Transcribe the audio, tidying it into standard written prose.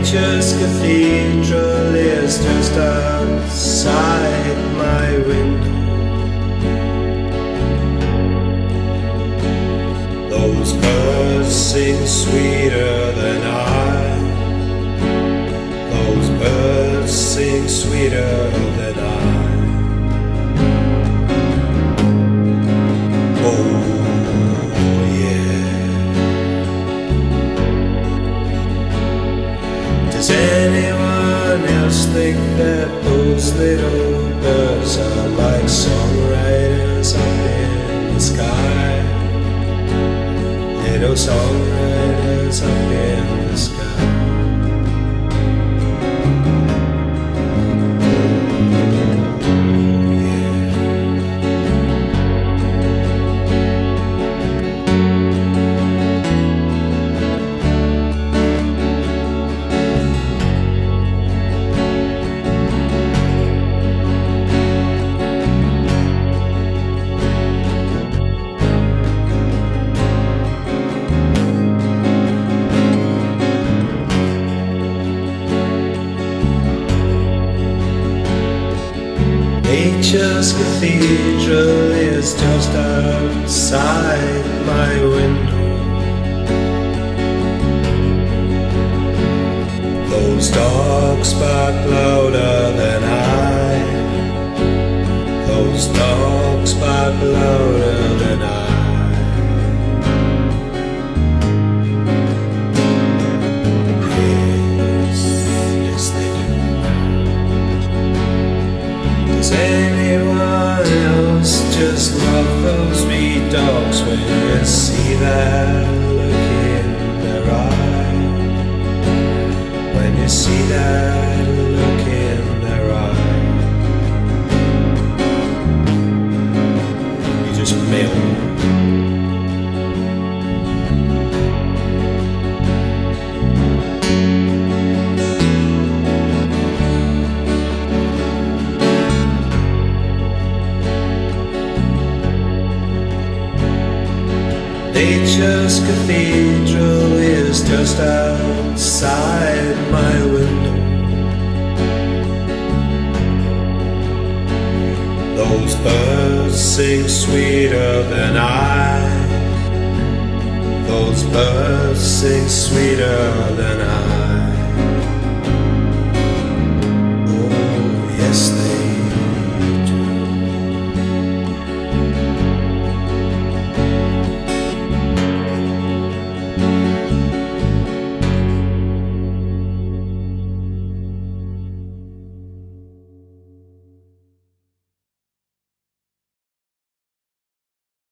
Nature's cathedral is just outside my window. Those birds sing sweeter than I. Those birds sing sweeter than I. Oh yeah. Does anyone else think that those little birds are like songwriters up in the sky? Little songwriters up in the sky. Nature's cathedral is just outside my window. Those dogs bark louder than I. Those dogs bark louder than I. Does anyone else just love those wee dogs when you see that look in their eye? When you see that look in their eye, you just melt. Nature's cathedral is just outside my window. Those birds sing sweeter than I. Those birds sing sweeter than I.